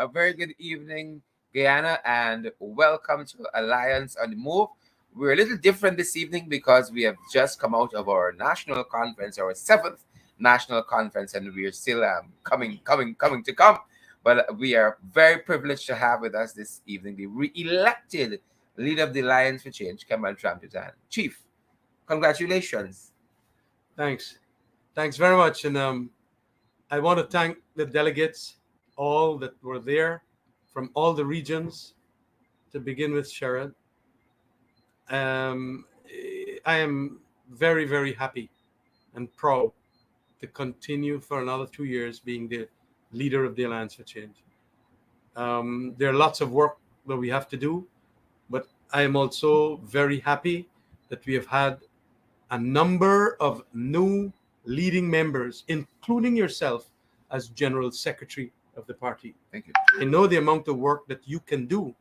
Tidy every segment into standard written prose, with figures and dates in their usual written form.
A very good evening, Guyana, and welcome to Alliance on the Move. We're a little different this evening because we have just come out of our national conference, our seventh national conference, and we're still coming to come. But we are very privileged to have with us this evening the re-elected leader of the Alliance for Change, Cameron Trampitan. Chief, congratulations. Thanks. Thanks very much. And I want to thank the delegates, all that were there from all the regions, to begin with, Sharon. Um, I am very, very happy and proud to continue for another 2 years being the leader of the Alliance for Change. There are lots of work that we have to do, but I am also very happy that we have had a number of new leading members, including yourself as General Secretary of the party. Thank you. I know the amount of work that you can do.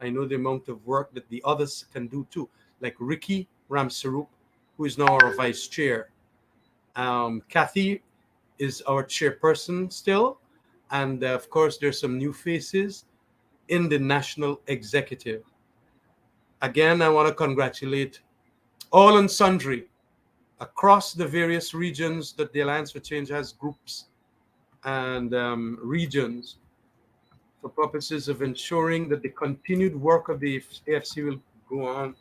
I know the amount of work that the others can do too, like Ricky Ramsarup, who is now our vice chair. Kathy is our chairperson still. And of course, there's some new faces in the national executive. Again, I want to congratulate all and sundry across the various regions that the Alliance for Change has, groups and regions, for purposes of ensuring that the continued work of the AFC will go on.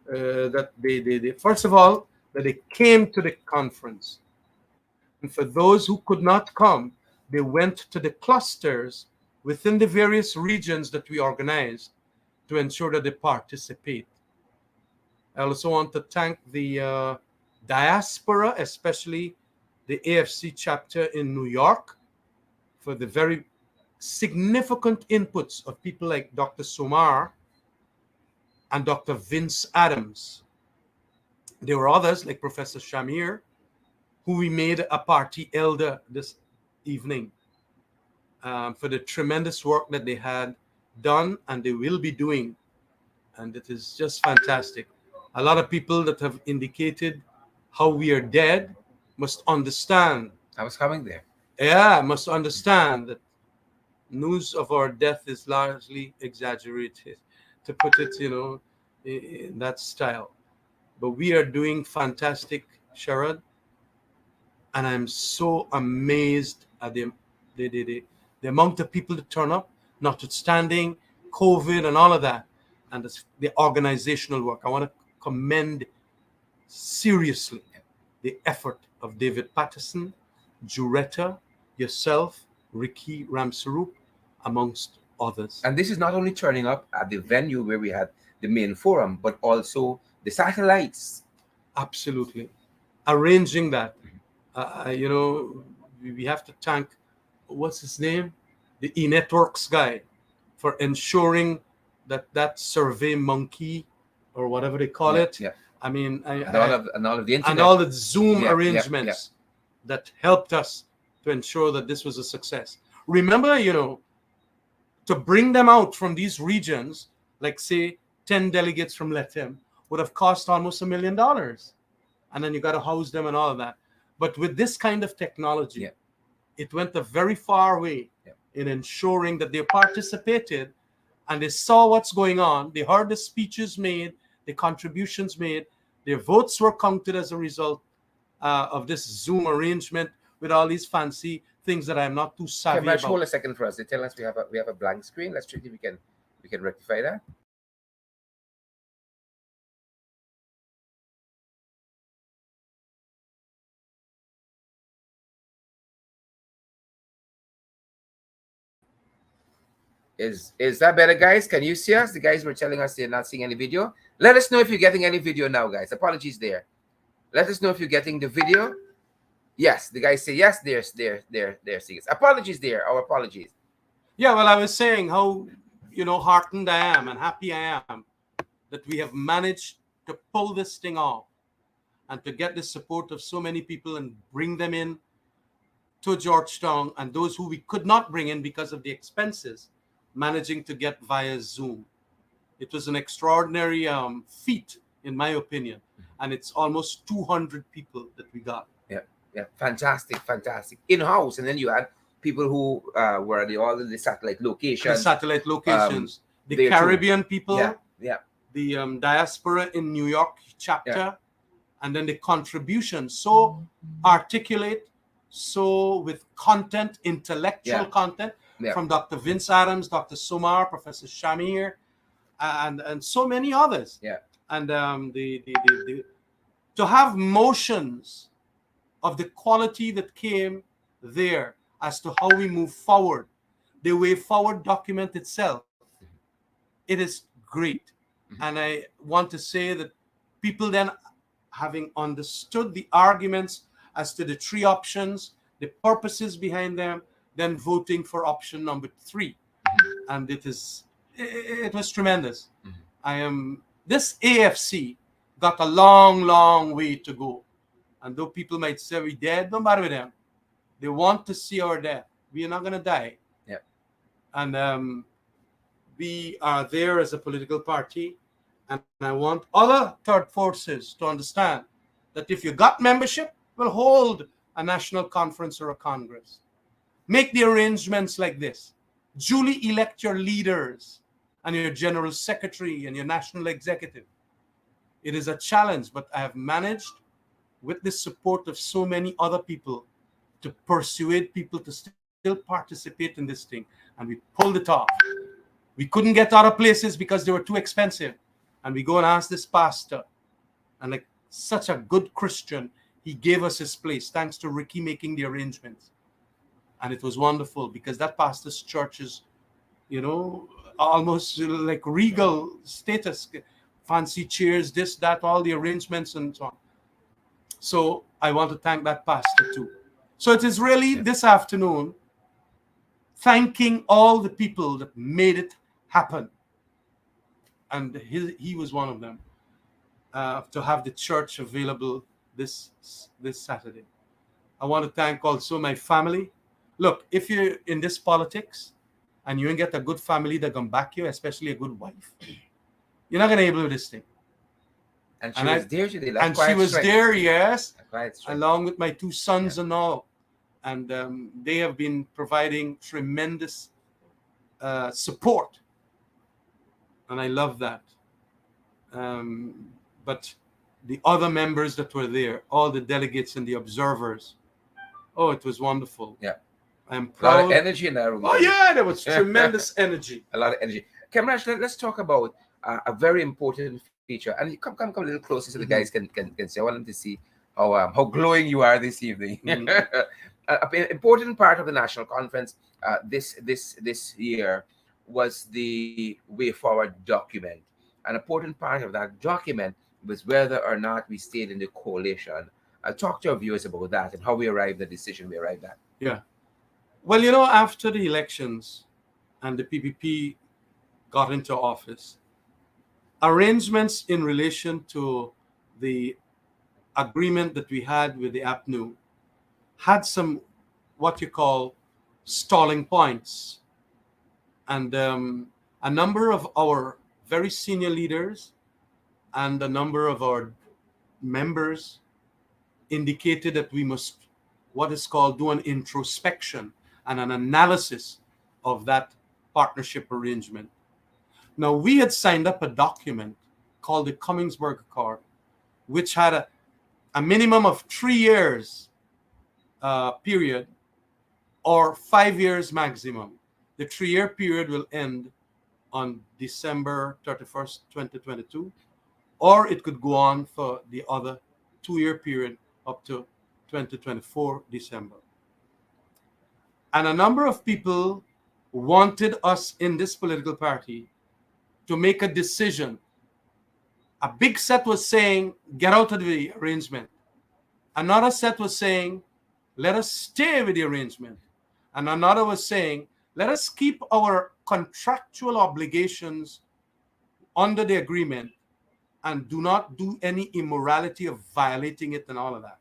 That they first of all, that they came to the conference. And for those who could not come, they went to the clusters within the various regions that we organized to ensure that they participate. I also want to thank the diaspora, especially the AFC chapter in New York, for the very significant inputs of people like Dr. Somar and Dr. Vince Adams. There were others like Professor Shamir, who we made a party elder this evening, for the tremendous work that they had done and they will be doing. And it is just fantastic. A lot of people that have indicated how we are dead must understand. I was coming there. Yeah, must understand that news of our death is largely exaggerated, to put it, in that style. But we are doing fantastic, Sharad. And I'm so amazed at the amount of people that turn up, notwithstanding COVID and all of that, and the organizational work. I want to commend seriously the effort of David Patterson, Juretta, yourself, Ricky Ramsarup, amongst others. And this is not only turning up at the venue where we had the main forum, but also the satellites. Absolutely. Arranging that. We have to thank, what's his name? The E-Networks guy, for ensuring that survey monkey, or whatever they call it. Yeah. I mean, and all of the internet. And all the Zoom arrangements that helped us to ensure that this was a success. Remember, to bring them out from these regions, like say 10 delegates from Letem, would have cost almost $1 million. And then you got to house them and all of that. But with this kind of technology, it went a very far way in ensuring that they participated and they saw what's going on. They heard the speeches made, the contributions made, their votes were counted as a result of this Zoom arrangement with all these fancy things that I'm not too savvy about. Hold a second for us. They tell us we have a blank screen. Let's check if we can rectify that. Is that better, guys? Can you see us? The guys were telling us they're not seeing any video. Let us know if you're getting any video now, guys. Apologies there. Let us know if you're getting the video. Yes, the guys say yes. They're seeing us. Apologies there. Our apologies. Yeah, well, I was saying how heartened I am and happy I am that we have managed to pull this thing off and to get the support of so many people and bring them in to Georgetown, and those who we could not bring in because of the expenses, managing to get via Zoom. It was an extraordinary feat, in my opinion, and it's almost 200 people that we got. Yeah, fantastic, in-house, and then you had people who were all the satellite The locations satellite locations, the there too. Caribbean Yeah, people, yeah, the diaspora in New York yeah, chapter, and then the contribution. So articulate, so with content, intellectual yeah, content yeah, from Dr. Vince Adams, Dr. Somar, Professor Shamir, and so many others. yeah, And the to have motions of the quality that came there as to how we move forward, the way forward document itself, it is great. And mhm, I want to say that people then, having understood the arguments as to the three options, the purposes behind them, then voting for option number 3. mhm, And it was tremendous. mhm. I am This AFC got a long, long way to go. And though people might say we dead, don't matter with them. They want to see our death. We are not going to die. Yeah, And we are there as a political party. And I want other third forces to understand that if you got membership, we'll hold a national conference or a congress. Make the arrangements like this. Duly elect your leaders and your general secretary and your national executive. It is a challenge, but I have managed, with the support of so many other people, to persuade people to still participate in this thing. And we pulled it off. We couldn't get other places because they were too expensive. And we go and ask this pastor. And like such a good Christian, he gave us his place, thanks to Ricky making the arrangements. And it was wonderful because that pastor's church is, almost like regal status, fancy chairs, this, that, all the arrangements and so on. So I want to thank that pastor too. So it is really yeah, this afternoon thanking all the people that made it happen. And he was one of them, to have the church available this Saturday. I want to thank also my family. Look, if you're in this politics and you ain't get a good family that can back you, especially a good wife, you're not going to be able to do this thing. and she And was I there today. That's and she quite was strength. there, yes, That's quite strength. along with my two Yeah, sons and all. And they have been providing tremendous support. And I love that. But the other members that were there, all the delegates and the observers, oh, it was wonderful. yeah. I'm A lot of proud. energy in that room Oh, today. yeah, there was tremendous energy. A lot of energy. Kamrash, let's talk about a very important feature. And you come a little closer so the guys Mhm. can see. I want them to see how glowing you are this evening. Mhm. An important part of the national conference this year was the way forward document. An important part of that document was whether or not we stayed in the coalition. Talk to our viewers about that and how we arrived at the decision we arrived at. Yeah. Well, after the elections and the PPP got into office, arrangements in relation to the agreement that we had with the APNU had some what you call stalling points. And a number of our very senior leaders and a number of our members indicated that we must, what is called, do an introspection and an analysis of that partnership arrangement. Now, we had signed up a document called the Cummingsburg Accord, which had a minimum of 3 years period or 5 years maximum. The 3-year period will end on December 31st, 2022, or it could go on for the other 2-year period up to 2024 December. And a number of people wanted us in this political party to make a decision. A big set was saying, get out of the arrangement. Another set was saying, let us stay with the arrangement. And another was saying, let us keep our contractual obligations under the agreement and do not do any immorality of violating it and all of that.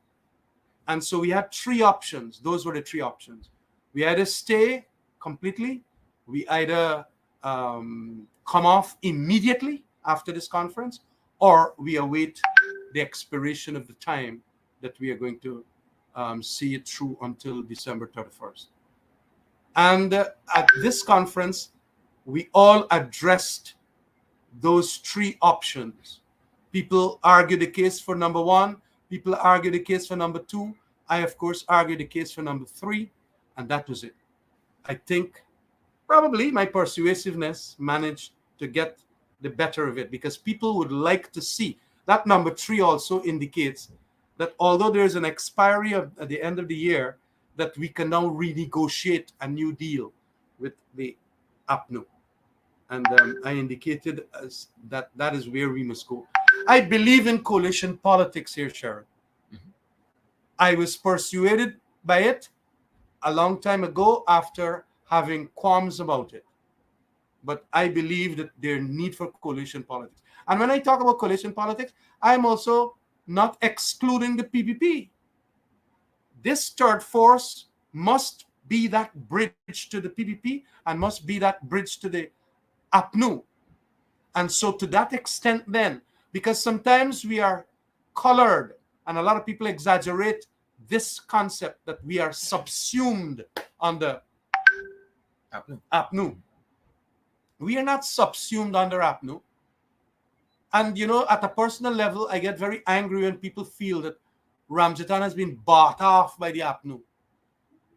And so we had 3 options. Those were the 3 options. We either stay completely, we either come off immediately after this conference, or we await the expiration of the time that we are going to see it through until December 31st. And at this conference, we all addressed those three options. People argue the case for number one, people argue the case for number two. I, of course, argued the case for number three, and that was it. I think probably my persuasiveness managed to get the better of it because people would like to see. That number three also indicates that although there is an expiry at the end of the year, that we can now renegotiate a new deal with the APNU. And I indicated as that is where we must go. I believe in coalition politics here, Sharon. Mhm. I was persuaded by it a long time ago after having qualms about it. But I believe that there need for coalition politics. And when I talk about coalition politics, I'm also not excluding the PPP. This third force must be that bridge to the PPP and must be that bridge to the APNU. And so to that extent then, because sometimes we are colored and a lot of people exaggerate this concept that we are subsumed under APNU. APNU. We are not subsumed under APNU. And, at a personal level, I get very angry when people feel that Ramjatan has been bought off by the APNU.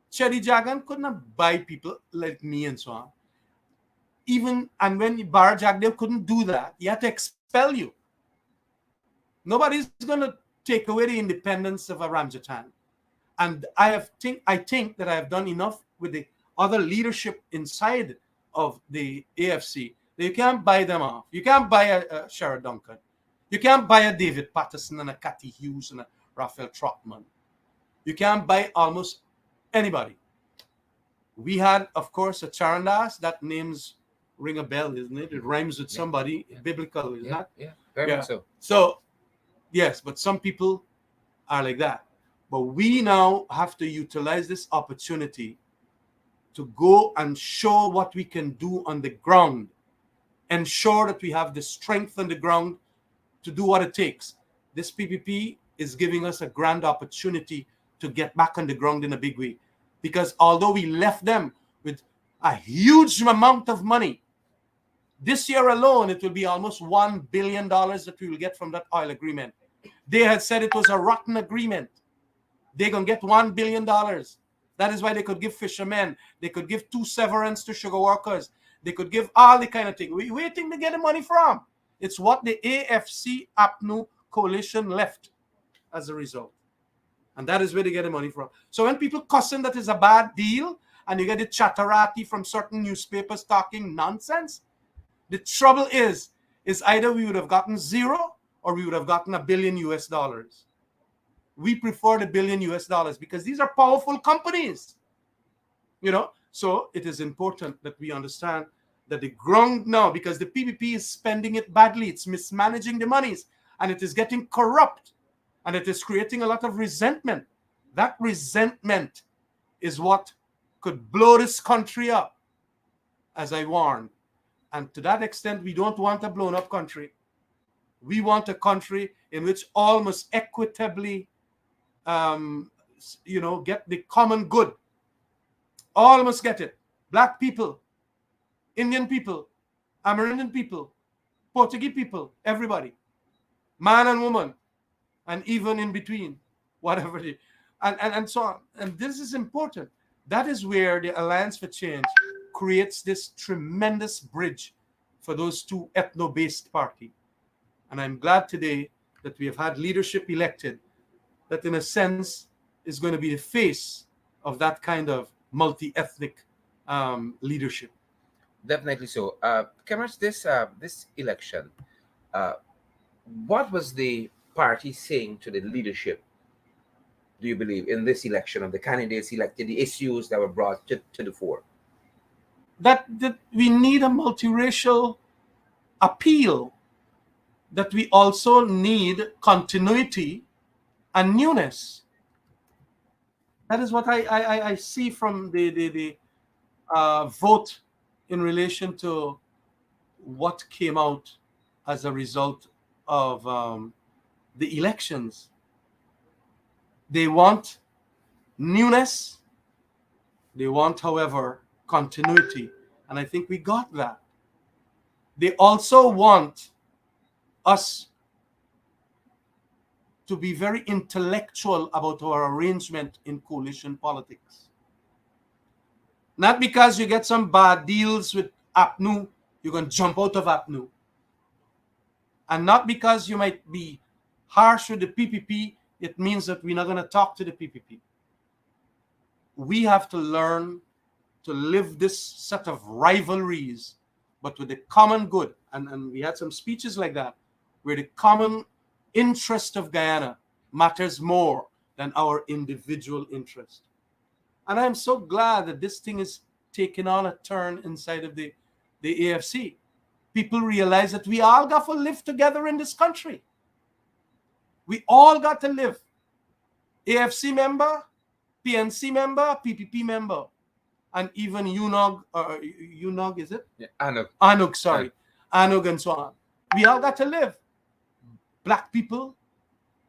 Chedi Jagan could not buy people like me and so on. And when Bar Jagdev couldn't do that, he had to expel you. Nobody's going to take away the independence of a Ramjatan. And I think that I have done enough with the other leadership inside of the AFC that you can't buy them off. You can't buy a Sherrod Duncan. You can't buy a David Patterson and a Cathy Hughes and a Raphael Trotman. You can't buy almost anybody. We had, of course, a Charandas. That name's ring a bell, isn't it? It rhymes with somebody biblical, isn't it? Yeah, very much so. So, yes, but some people are like that. But we now have to utilize this opportunity to go and show what we can do on the ground, ensure that we have the strength on the ground to do what it takes. This PPP is giving us a grand opportunity to get back on the ground in a big way. Because although we left them with a huge amount of money, this year alone, it will be almost $1 billion that we will get from that oil agreement. They had said it was a rotten agreement. They're going to get $1 billion. That is why they could give fishermen. They could give 2 severance to sugar workers. They could give all the kind of thing. We're waiting to get the money from. It's what the AFC APNU coalition left as a result. And that is where they get the money from. So when people cussing that is a bad deal, and you get the chatterati from certain newspapers talking nonsense, the trouble is either we would have gotten zero or we would have gotten $1 billion US. We prefer the $1 billion US because these are powerful companies. So it is important that we understand that the ground now, because the PPP is spending it badly, it's mismanaging the monies, and it is getting corrupt, and it is creating a lot of resentment. That resentment is what could blow this country up, as I warned. And to that extent, we don't want a blown up country. We want a country in which all must equitably, get the common good. All must get it. Black people, Indian people, Amerindian people, Portuguese people, everybody, man and woman, and even in between, whatever it is, and so on. And this is important. That is where the Alliance for Change creates this tremendous bridge for those two ethno-based parties. And I'm glad today that we have had leadership elected that, in a sense, is going to be the face of that kind of multi-ethnic leadership. Definitely so. Cameron, this election, uh, what was the party saying to the leadership, do you believe, in this election of the candidates elected, the issues that were brought to the fore? That we need a multiracial appeal, that we also need continuity and newness. That is what I see from the vote in relation to what came out as a result of the elections. They want newness. They want, however, continuity. And I think we got that. They also want us to be very intellectual about our arrangement in coalition politics. Not because you get some bad deals with APNU, you're going to jump out of APNU. And not because you might be harsh with the PPP, it means that we're not going to talk to the PPP. We have to learn to live this set of rivalries, but with the common good. And we had some speeches like that, where the common interest of Guyana matters more than our individual interest. And I'm so glad that this thing is taking on a turn inside of the AFC. People realize that we all got to live together in this country. We all got to live. AFC member, PNC member, PPP member, and even UNOG, is it? Yeah, Anuk. ANUG, sorry. ANUG and so on. We all got to live. Black people,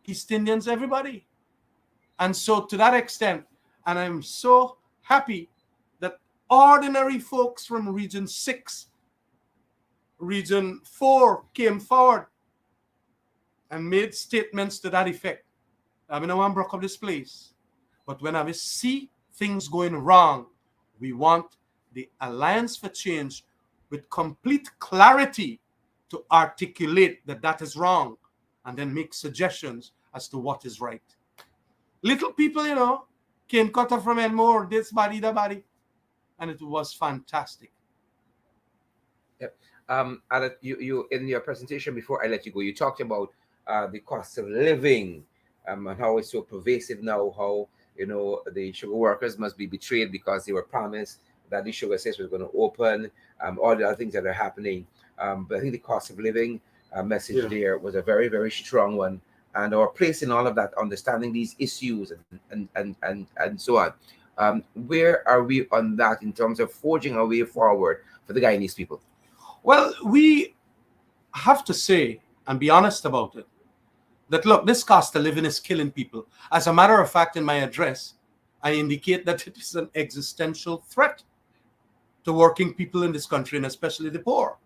East Indians, everybody. And so to that extent, and I'm so happy that ordinary folks from Region 6, Region 4 came forward and made statements to that effect. I mean, I want to break up this place. But when I see things going wrong, we want the Alliance for Change with complete clarity to articulate that that is wrong and then make suggestions as to what is right. Little people, came cut off from Enmore, this body, that body. And it was fantastic. Yep. And you in your presentation before I let you go, you talked about the cost of living and how it's so pervasive now, how the sugar workers must be betrayed because they were promised that the sugar estates was going to open, all the other things that are happening. But I think the cost of living message there was a very, very strong one. And our place in all of that, understanding these issues and so on. Where are we on that in terms of forging a way forward for the Guyanese people? Well, we have to say and be honest about it, that look, this cost of living is killing people. As a matter of fact, in my address, I indicate that it is an existential threat to working people in this country, and especially the poor.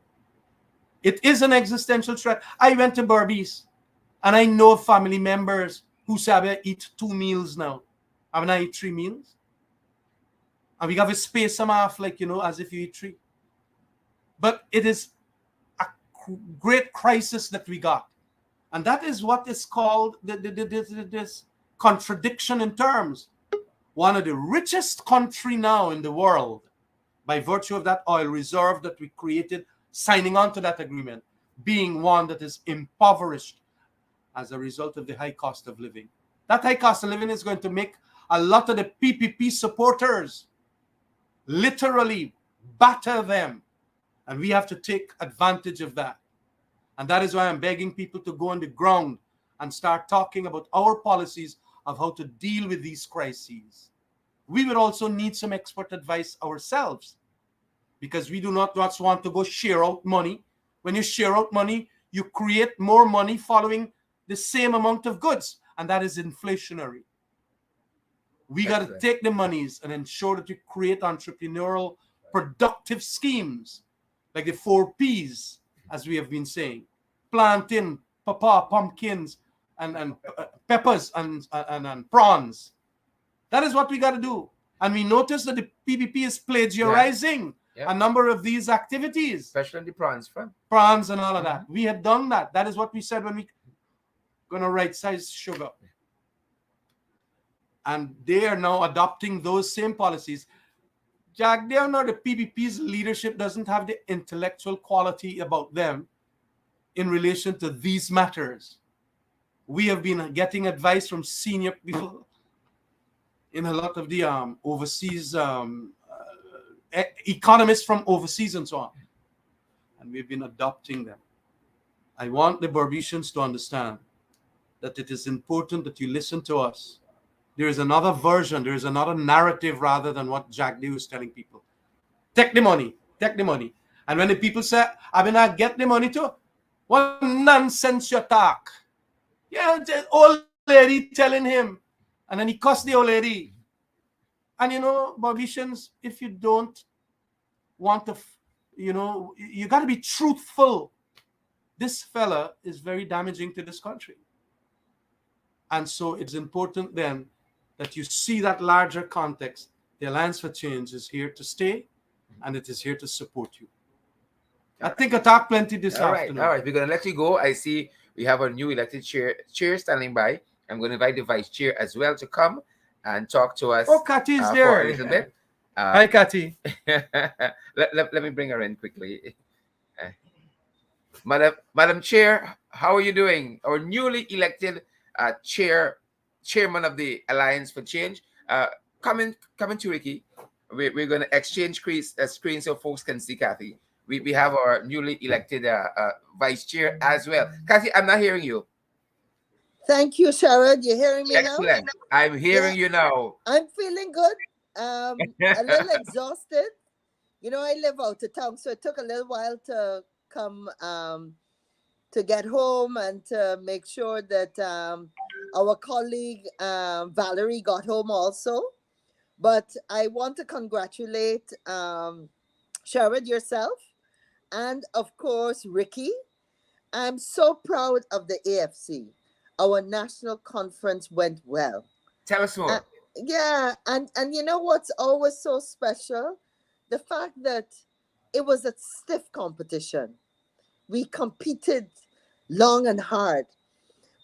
It is an existential threat. I went to Berbice, and I know family members who say, I eat 2 meals now. I mean, I eat 3 meals. And we have a space them off, as if you eat 3. But it is a great crisis that we got. And that is what is called this contradiction in terms. One of the richest country now in the world, by virtue of that oil reserve that we created, signing on to that agreement, being one that is impoverished as a result of the high cost of living. That high cost of living is going to make a lot of the PPP supporters literally batter them. And we have to take advantage of that. And that is why I'm begging people to go on the ground and start talking about our policies of how to deal with these crises. We would also need some expert advice ourselves, because we do not just want to go share out money. When you share out money, you create more money following the same amount of goods, and that is inflationary. We got to take the monies and ensure that we create entrepreneurial, productive schemes, like the 4 Ps, as we have been saying: plantain, pawpaw, pumpkins, and peppers and prawns. That is what we got to do. And we notice that the PPP is plagiarizing a number of these activities. Especially the prawns front. Prawns and all of that. We had done that. That is what we said when we going to right-size sugar. And they are now adopting those same policies. Jack, they are not, the PPP's leadership doesn't have the intellectual quality about them in relation to these matters. We have been getting advice from senior people in a lot of the overseas economists from overseas and so on. And we've been adopting them. I want the Berbecians to understand that it is important that you listen to us. There is another version, there is another narrative rather than what Jack D was telling people. Take the money, take the money. And when the people say, I mean, I get the money too, what nonsense you talk. Yeah, the old lady telling him. And then he cussed the old lady. And Berbecians, if you don't want to, you got to be truthful. This fella is very damaging to this country. And so it's important then that you see that larger context. The Alliance for Change is here to stay, and it is here to support you. I All think I talked plenty right, this all right, all afternoon. right. We're gonna let you go. I see we have our new elected chair standing by. I'm going to invite the vice chair as well to come and talk to Oh, us Kati is for a there. little bit. Uh, Hi, Kati. let me bring her in quickly. Uh, Madam Chair, how are you doing? Our newly elected chairman of the Alliance for Change. Uh, coming to Ricky. We're going to exchange screens so folks can see Kathy. We have our newly elected vice chair as well. Kathy, I'm not hearing you. Thank you, Sharon. You hearing me now? Excellent. I'm Yeah, hearing you now. I'm feeling good. A little exhausted. I live out of town, so it took a little while to come to get home and to make sure that our colleague Valerie got home also. But I want to congratulate Sharon yourself and of course Ricky. I'm so proud of the AFC. Our national conference went well. Tell us Uh, more. yeah, and you know what's always so special? The fact that it was a stiff competition. We competed long and hard,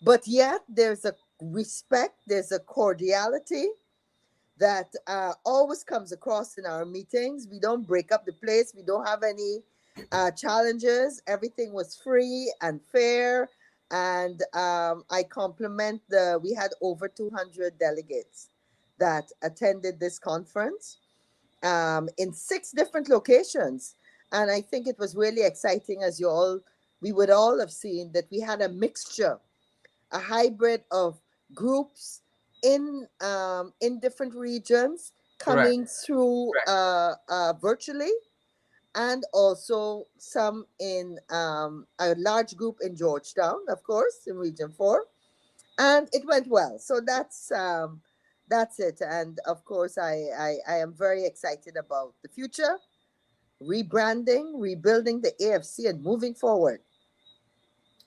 but yet there's a respect, there's a cordiality that always comes across in our meetings. We don't break up the place. We don't have any challenges. Everything was free and fair. And I compliment we had over 200 delegates that attended this conference in 6 different locations. And I think it was really exciting, as we would all have seen, that we had a mixture, a hybrid of groups in different regions Correct. coming through virtually, and also some in a large group in Georgetown, of course, in Region 4, and it went well. So that's it. And of course, I am very excited about the future, rebranding, rebuilding the AFC, and moving forward.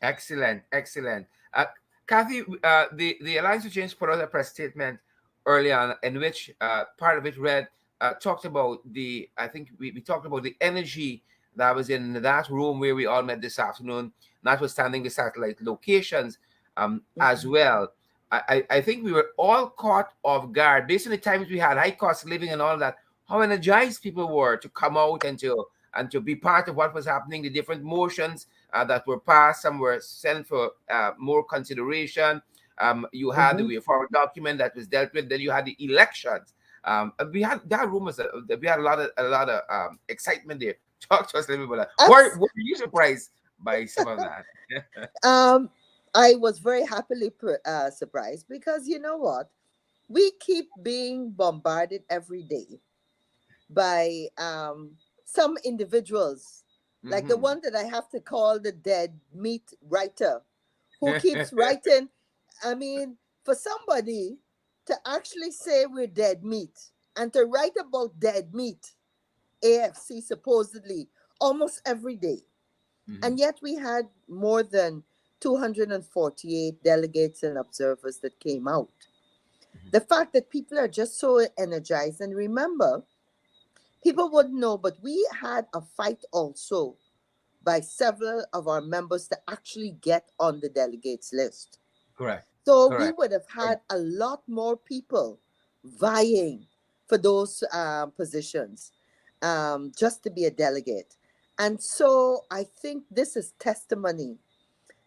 Excellent, excellent. Kathy, the Alliance for Change put out a press statement early on in which part of it read, talked about I think we talked about the energy that was in that room where we all met this afternoon, notwithstanding the satellite locations as Mhm. well. I think we were all caught off guard based on the times we had, high cost of living and all that, how energized people were to come out and to be part of what was happening, the different motions that were passed. Some were sent for more consideration. You had the Mhm. way forward document that was dealt with. Then you had the elections. We had that room was we had a lot of excitement there. Talk to us a little bit about that. Were you surprised by some of that? Um, I was very happily surprised, because you know what? We keep being bombarded every day by some individuals, like the Hmm. one that I have to call the dead meat writer, who keeps writing. I mean, for somebody to actually say we're dead meat and to write about dead meat, AFC supposedly, almost every day. Hmm. And yet we had more than 248 delegates and observers that came out. The fact that people are just so energized, and remember, people wouldn't know, but we had a fight also by several of our members to actually get on the delegates list. Correct. So we Correct. would have had a lot more people vying for those positions, just to be a delegate. And so I think this is testimony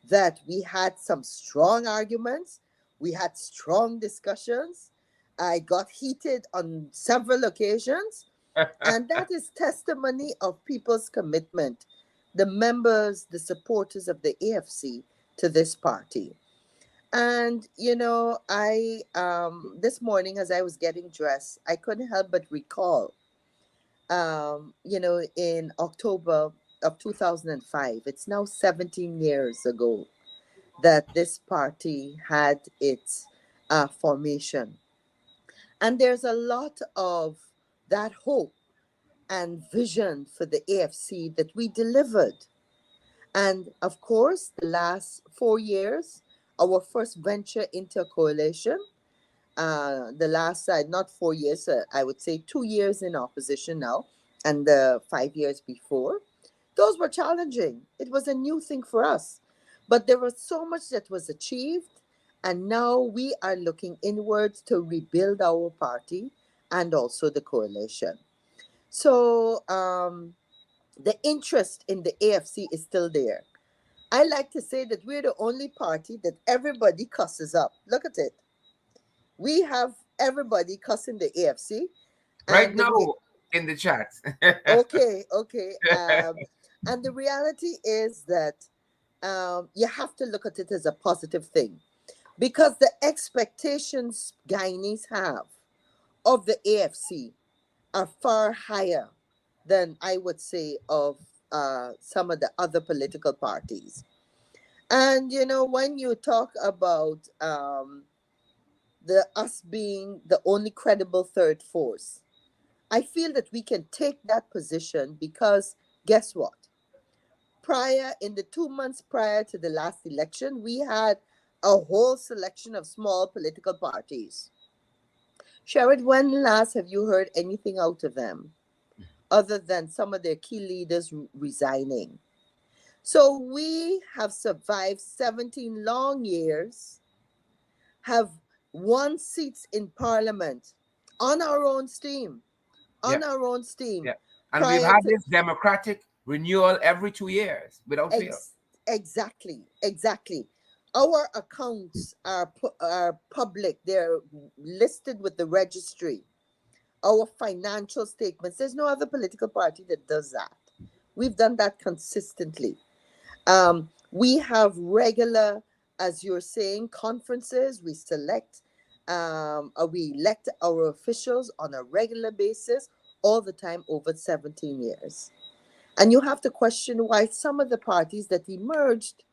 that we had some strong arguments, we had strong discussions. I got heated on several occasions, and that is testimony of people's commitment, the members, the supporters of the AFC, to this party. And I this morning as I was getting dressed, I couldn't help but recall, in October of 2005, it's now 17 years ago that this party had its formation. And there's a lot of that hope and vision for the AFC that we delivered. And of course, the last 4 years, our first venture into a coalition, the last side, not 4 years, I would say 2 years in opposition now, and the 5 years before, those were challenging. It was a new thing for us. But there was so much that was achieved, and now we are looking inwards to rebuild our party and also the coalition. So the interest in the AFC is still there. I like to say that we're the only party that everybody cusses up. Look at it. We have everybody cussing the AFC, Right and the now in the chat. okay. And the reality is that you have to look at it as a positive thing, because the expectations Guyanese have of the AFC are far higher than I would say of some of the other political parties. And when you talk about the us being the only credible third force, I feel that we can take that position because guess what? In the 2 months prior to the last election, we had a whole selection of small political parties. Sherrod, when last have you heard anything out of them other than some of their key leaders resigning? So we have survived 17 long years, have won seats in parliament on our own steam, Yeah, on our own steam yeah. And we've prior had to this democratic renewal every 2 years without fail. exactly. Our accounts are public. They're listed with the registry. Our financial statements. There's no other political party that does that. We've done that consistently. We have regular, as you're saying, conferences. We elect our officials on a regular basis all the time over 17 years. And you have to question why some of the parties that emerged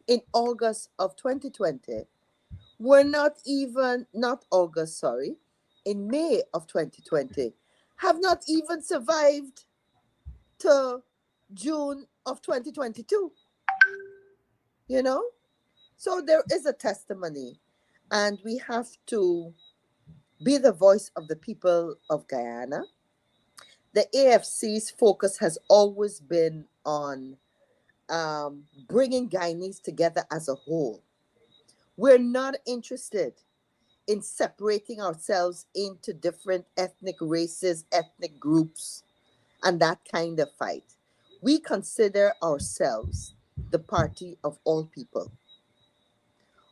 in August of 2020 were not August, sorry, in May of 2020, have not even survived to June of 2022, you know? So there is a testimony, and we have to be the voice of the people of Guyana. The AFC's focus has always been on bringing Guyanese together as a whole. We're not interested in separating ourselves into different ethnic races, ethnic groups, and that kind of fight. We consider ourselves the party of all people,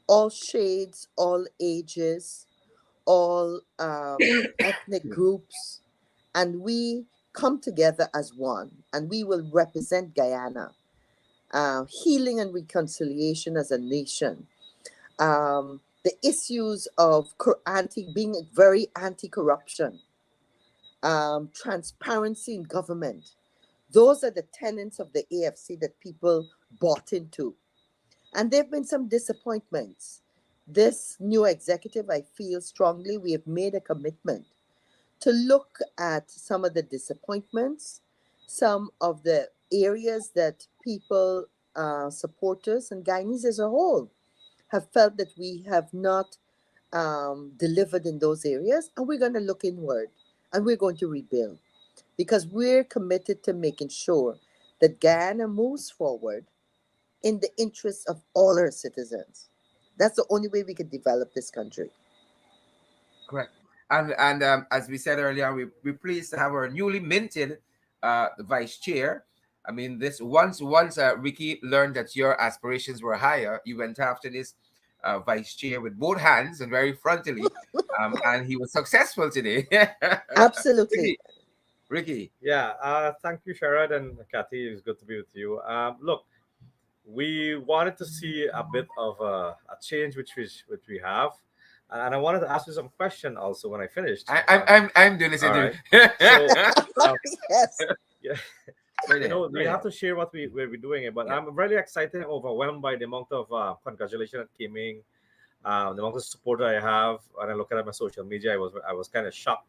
all shades, all ages, all ethnic groups, and we come together as one, and we will represent Guyana, healing and reconciliation as a nation. The issues of being very anti-corruption, transparency in government. Those are the tenets of the AFC that people bought into. And there have been some disappointments. This new executive, I feel strongly, we have made a commitment to look at some of the disappointments, some of the areas that people, supporters, and Guyanese as a whole have felt that we have not delivered in those areas. And we're going to look inward and we're going to rebuild, because we're committed to making sure that Guyana moves forward in the interests of all our citizens. That's the only way we can develop this country. Correct. And as we said earlier, we're pleased to have our newly minted vice chair. I mean, this once Ricky learned that your aspirations were higher, you went after this vice chair with both hands and very frontally, and he was successful today. Absolutely. Ricky, Ricky, Yeah, thank you, Sharad and Kathy. It's good to be with you. Look, we wanted to see a bit of a change, which we have, and I wanted to ask you some question also when I finished. I'm doing this All interview. right. So, um, Yes. yeah, Right there, we right have there. to share what we're doing it. But Yeah. I'm really excited and overwhelmed by the amount of congratulations that came in, the amount of support I have. When I look at my social media, I was kind of shocked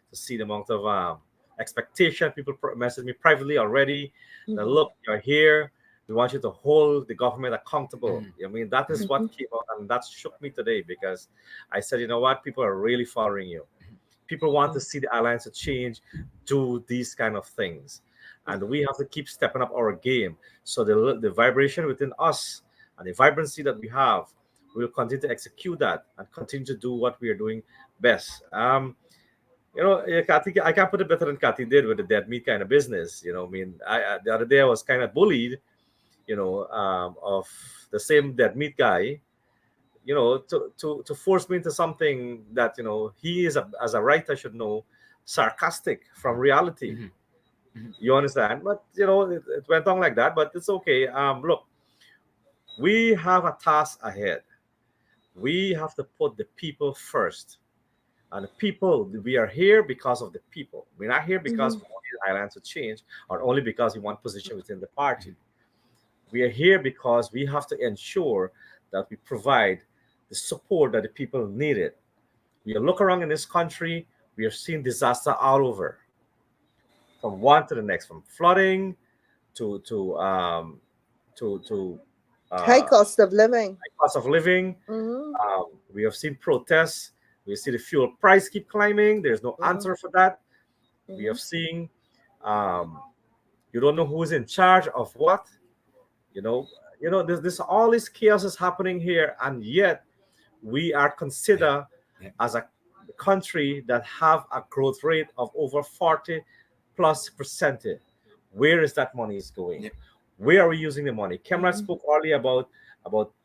to see the amount of expectation. People message me privately already that, Mhm. look, you're here. We want you to hold the government accountable. Mhm. I mean, that is what came out, and that shook me today because I said, you know what, people are really following you. People want to see the alliance to change, do these kind of things, and we have to keep stepping up our game. So the vibration within us and the vibrancy that we have, we'll continue to execute that and continue to do what we are doing best. Kathy, I can't put it better than Kathy did with the dead meat kind of business. I mean, the other day I was kind of bullied, of the same dead meat guy, to force me into something that, he is as a writer should know, sarcastic from reality. Mhm. Mhm. You understand? But it went on like that. But it's okay. Look, we have a task ahead. We have to put the people first. And the people, we are here because of the people. We're not here because Mhm. we want the island to change or only because we want position within the party. We are here because we have to ensure that we provide the support that the people needed. We look around in this country, we are seeing disaster all over, from one to the next, from flooding to to High uh, cost of living. cost of living. Mhm. We have seen protests. We see the fuel price keep climbing. There's no Mhm. answer for that. We Mhm. have seen um, you don't know who's in charge of what. You know, there's this all this chaos is happening here, and yet we are Yeah. considered Yeah. as a country that have a growth rate of over 40 plus percent. Where is that money is going? Yeah. Where are we using the money? Cameron Mhm. spoke earlier about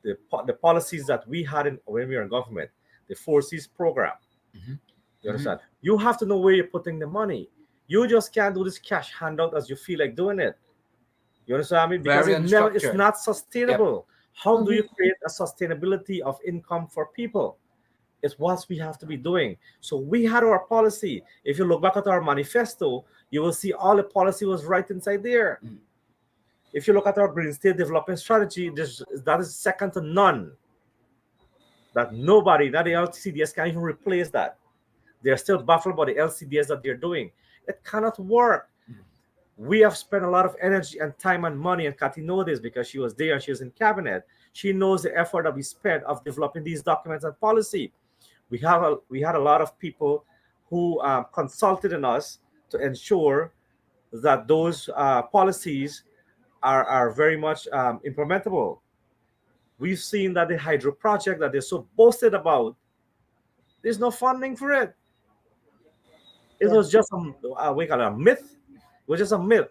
the policies that we had when we were in government, the 4Cs program. Mhm. You Mhm. understand? You have to know where you're putting the money. You just can't do this cash handout as you feel like doing it. You understand what I mean? Because Very it's unstructured. not Yep. sustainable. How do Mhm. you create a sustainability of income for people? It's what we have to be doing. So we had our policy. If you look back at our manifesto, you will see all the policy was right inside there. Mhm. If you look at our green state development strategy, that is second to none. That nobody, not the LCDS, can even replace that. They're still baffled by the LCDS that they're doing. It cannot work. Mhm. We have spent a lot of energy and time and money, and Kathy knows this because she was there and she was in cabinet. She knows the effort that we spent of developing these documents and policy. We had a lot of people who consulted in us to ensure that those policies are very much implementable. We've seen that the hydro project that they're so boasted about, there's no funding for it. It Yeah. was just we call it a myth. It was just a myth.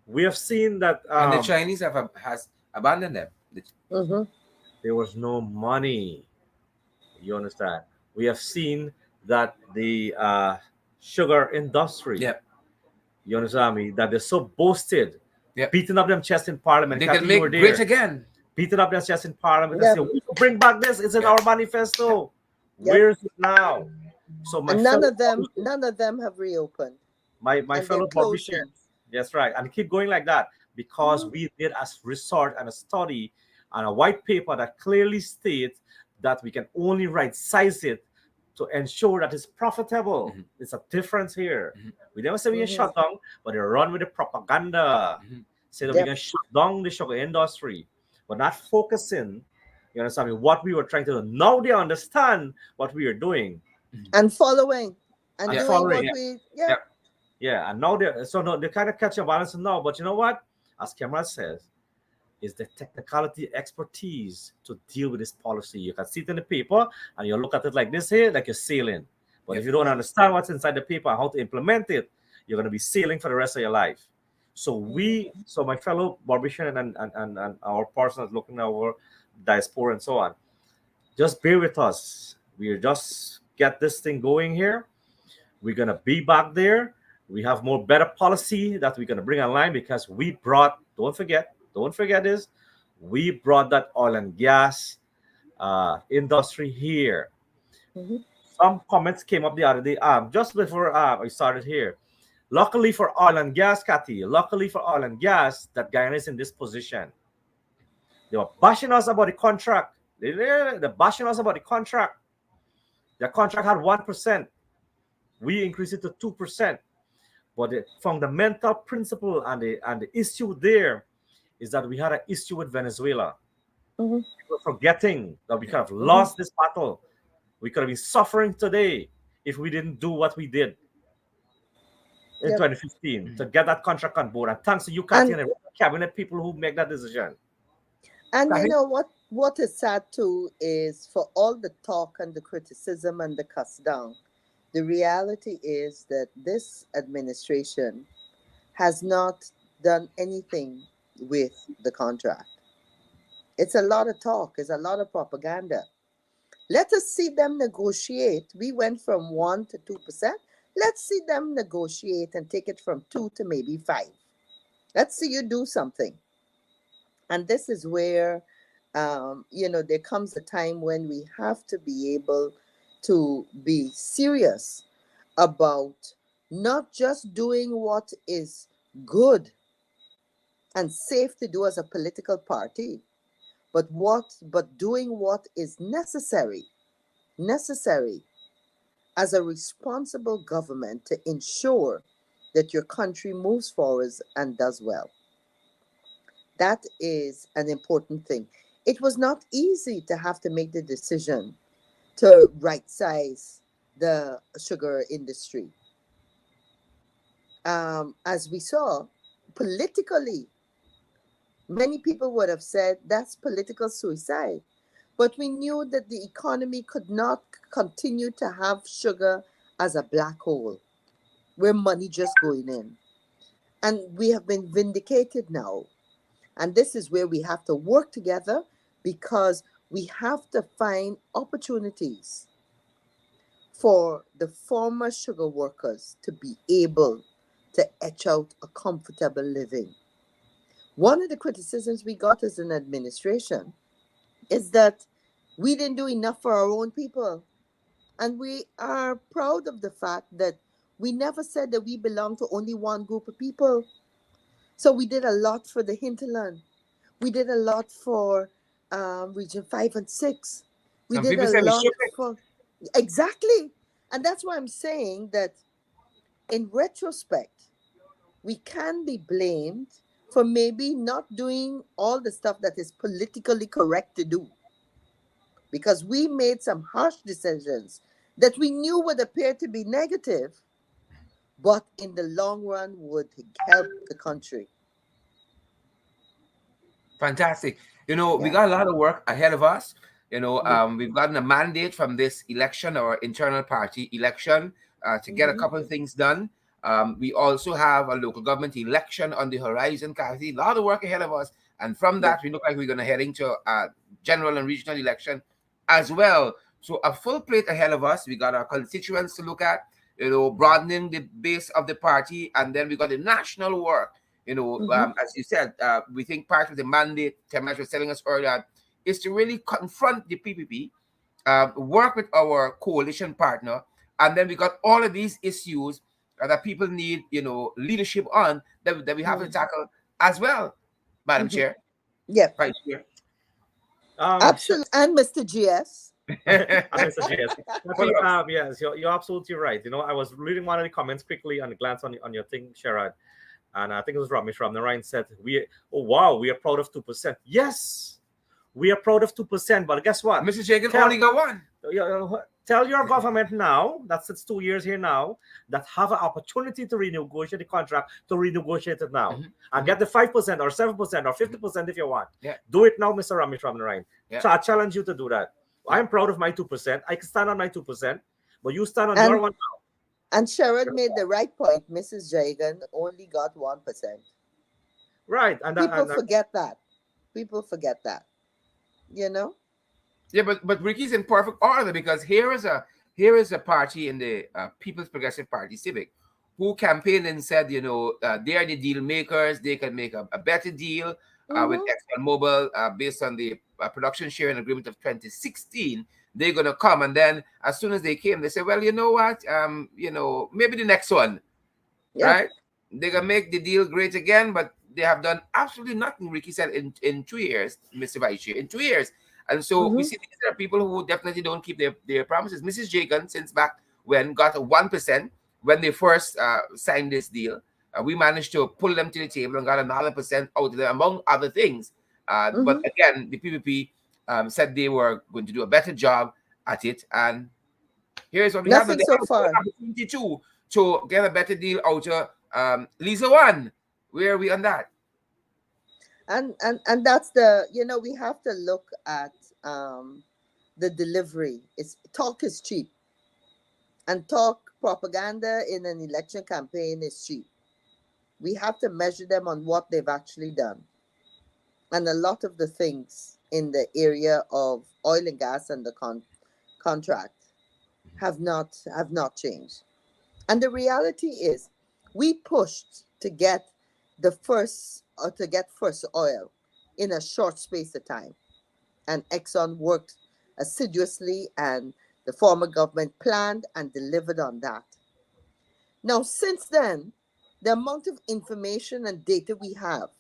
We have seen that And the Chinese has abandoned them. Mhm. there was no money. You understand? We have seen that the sugar industry, Yep. you understand me, that they're so boasted, Yep. beating up them chest in parliament. They can Kathy, you were make great there, again. beating up their chest in parliament and say, Yep. we will bring back this. It's in Yep. our Yep. manifesto. Yep. Where is it now? So my And fellow none of them have reopened, my and they're fellow closing. publishers. That's right. And keep going like that because Mhm. we did a research and a study and a white paper that clearly states that we can only right size it to ensure that it's profitable. Mhm. It's a difference here. Mhm. We never say we can Mhm. shut down, but they run with the propaganda. Mhm. Say that we Yep. can shut down the sugar industry, but not focusing, you understand me, what we were trying to do. Now they understand what we are doing Mhm. And following and and Yeah. doing following. what Yeah. we. Yeah. Yep. Yeah, and now they're so no, they kind of catch a balance now. But you know what? As Cameron says, is the technicality expertise to deal with this policy. You can see it in the paper and you look at it like this here, like you're sailing. But if Yep. you don't Yeah. understand what's inside the paper and how to implement it, you're going to be sailing for the rest of your life. So Mhm. so my fellow Barbician and our partners looking over diaspora and so on, just bear with us. We just get this thing going here. We're gonna be back there. We have more better policy that we're gonna bring online because we brought. Don't forget this. We brought that oil and gas industry here. Mhm. Some comments came up the other day. Just before I started here. Luckily for oil and gas, Kathy. Luckily for oil and gas, that Guyana is in this position. They were bashing us about the contract. They're bashing us about the contract. The contract had 1%. We increased it to 2%. But the fundamental principle and the issue there is that we had an issue with Venezuela. Mhm, We're forgetting that we could have mhm. lost this battle. We could have been suffering today if we didn't do what we did in Yep. 2015 to get that contract on board. And thanks to you, Kathy, And and the cabinet people who make that decision. you Kathy? know what is sad too is for all the talk and the criticism and the cuss down, the reality is that this administration has not done anything with the contract. It's a lot of talk, it's a lot of propaganda. Let us see them negotiate. We went from 1 to 2%. Let's see them negotiate and take it from 2 to maybe 5. Let's see you do something. And this is where, there comes a time when we have to be able to be serious about not just doing what is good and safe to do as a political party, but doing what is necessary as a responsible government to ensure that your country moves forward and does well. That is an important thing. It was not easy to have to make the decision to right size the sugar industry. As we saw, politically, many people would have said that's political suicide. But we knew that the economy could not continue to have sugar as a black hole where money just going in. And we have been vindicated now. And this is where we have to work together because we have to find opportunities for the former sugar workers to be able to etch out a comfortable living. One of the criticisms we got as an administration is that we didn't do enough for our own people. And we are proud of the fact that we never said that we belong to only one group of people. So we did a lot for the hinterland. We did a lot for Region 5 and 6. We Some did people a say we lot shook it. for. Exactly. And that's why I'm saying that in retrospect, we can be blamed for maybe not doing all the stuff that is politically correct to do because we made some harsh decisions that we knew would appear to be negative, but in the long run would help the country. Fantastic. We Yeah. got a lot of work ahead of us. Yeah. We've gotten a mandate from this election, our internal party election, to get a Mhm. couple of things done. We also have a local government election on the horizon, Kathy. A lot of work ahead of us. And from Yeah. that, we look like we're going to head into a general and regional election as well. So a full plate ahead of us. We got our constituents to look at, broadening the base of the party. And then we got the national work. Mhm. As you said, we think part of the mandate, Temesh was telling us earlier, is to really confront the PPP, work with our coalition partner, and then we got all of these issues that people need, leadership on that we have to Mhm. tackle as well, Madam Mhm. Chair, Yeah. Vice Chair. Absolutely. And Mr. GS. Mr. JS. Full Kathy, of yes, you're absolutely right. I was reading one of the comments quickly and glance on your thing, Sherrod. And I think it was Ramesh Ramnarayan said, oh wow, we are proud of 2%. Yes, we are proud of 2%. But guess what? Mrs. Jagan Tell only got one. tell your government now, that sits 2 years here now, that have an opportunity to renegotiate the contract, to renegotiate it now. And get the 5% or 7% or 50% if you want. Yeah. Do it now, Mr. Ramesh Ramnarayan. Yeah. So I challenge you to do that. Yeah. I'm proud of my 2%. I can stand on my 2%, but you stand on your And one. and Sherrod made the right point. Mrs. Jagan only got 1%. Right. People forget that. People forget that. You know? Yeah, but Ricky's in perfect order because here is a party in the People's Progressive Party Civic who campaigned and said, they are the deal makers. They can make a better deal with Mm-hmm. ExxonMobil based on the production sharing agreement of 2016. They're gonna come, and then as soon as they came, they said, well, you know what, maybe the next one, Yeah. right? They're gonna make the deal great again, but they have done absolutely nothing. Ricky said in 2 years, Mr. Vice Chair, in 2 years. And so we Mm-hmm. see these are people who definitely don't keep their promises. Mrs. Jagan, since back when, got a 1%. when they first signed this deal. We managed to pull them to the table and got another percent out of them, among other things. But Mm-hmm. again, the PPP said they were going to do a better job at it. And here's what we have now. Nothing They so have an far. opportunity too to get a better deal out of Lisa One. Where are we on that? And that's the, we have to look at the delivery. It's talk is cheap, and talk propaganda in an election campaign is cheap. We have to measure them on what they've actually done. And a lot of the things in the area of oil and gas and the contract have not changed. And the reality is, we pushed to get first oil in a short space of time, and Exxon worked assiduously, and the former government planned and delivered on that. Now, since then, the amount of information and data we have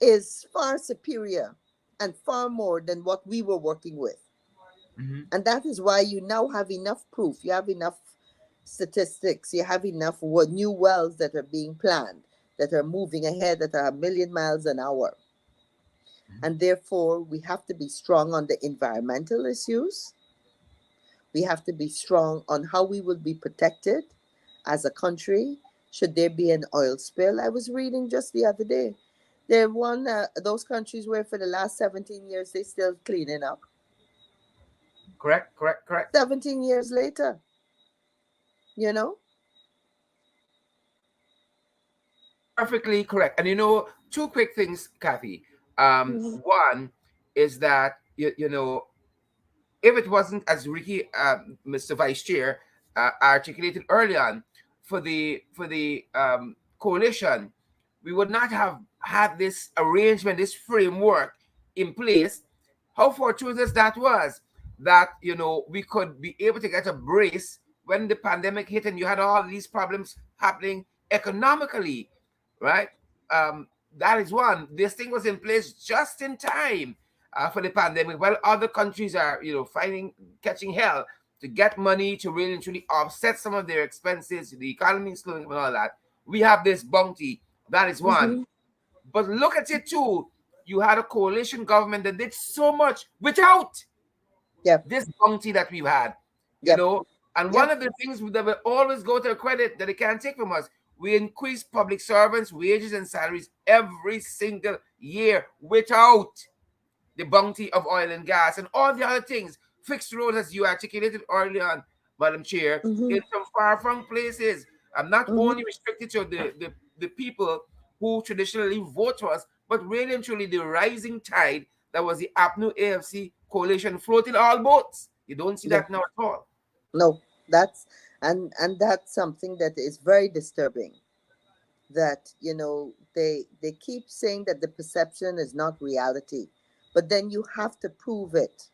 is far superior and far more than what we were working with. Mhm. And that is why you now have enough proof, you have enough statistics, you have enough new wells that are being planned, that are moving ahead at 1,000,000 miles an hour. And therefore, we have to be strong on the environmental issues. We have to be strong on how we will be protected as a country should there be an oil spill. I was reading just the other day. They're one those countries where for the last 17 years they still cleaning up. Correct, correct, correct. 17 years later, you know? Perfectly correct. And two quick things, Kathy. Mhm. One is that if it wasn't, as Ricky, Mr. Vice Chair, articulated early on, for the coalition, we would not have had this arrangement, this framework in place. How fortuitous that was, that we could be able to get a brace when the pandemic hit and you had all these problems happening economically, right? That is one. This thing was in place just in time for the pandemic, while other countries are, finding catching hell to get money to really and truly offset some of their expenses, the economy is slowing and all that. We have this bounty. That is one. Mhm. But look at it too. You had a coalition government that did so much without Yep. this bounty that we've had, you Yep. know. And one Yep. of the things that will always go to a credit that they can't take from us, we increase public servants' wages and salaries every single year without the bounty of oil and gas and all the other things. Fixed roads, as you articulated early on, Madam Chair, in Mhm. some far from places. I'm not Mhm. only restricted to the people who traditionally vote for us, but really and truly the rising tide that was the APNU AFC coalition floating all boats. You don't see Yeah. that now at all. No, that's and that's something that is very disturbing. That they keep saying that the perception is not reality, but then you have to prove it.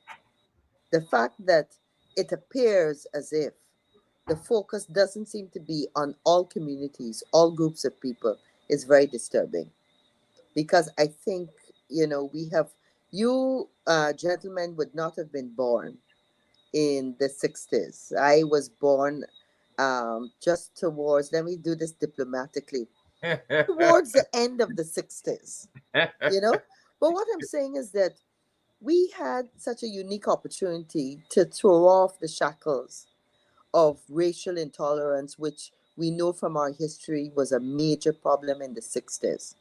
The fact that it appears as if the focus doesn't seem to be on all communities, all groups of people, is very disturbing. Because I think, we have, you gentlemen would not have been born in the 60s. I was born just towards, let me do this diplomatically, towards the end of the 60s, you know? But what I'm saying is that we had such a unique opportunity to throw off the shackles of racial intolerance, which we know from our history was a major problem in the 60s.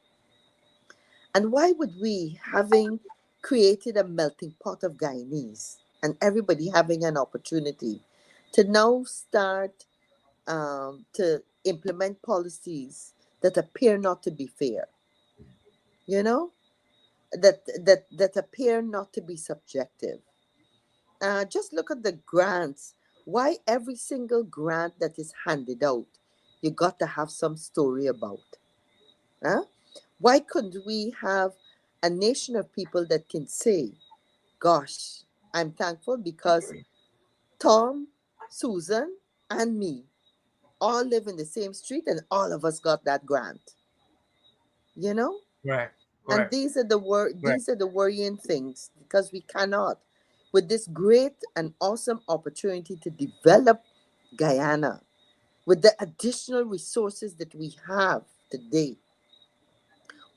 And why would we, having created a melting pot of Guyanese and everybody having an opportunity to now start to implement policies that appear not to be fair, you know, that appear not to be subjective? Just look at the grants. Why every single grant that is handed out, you got to have some story about? Huh? Why couldn't we have a nation of people that can say, gosh, I'm thankful because Tom, Susan, and me all live in the same street and all of us got that grant, you know? Correct, And correct, correct. these are the worrying things, because we cannot, with this great and awesome opportunity to develop Guyana, with the additional resources that we have today,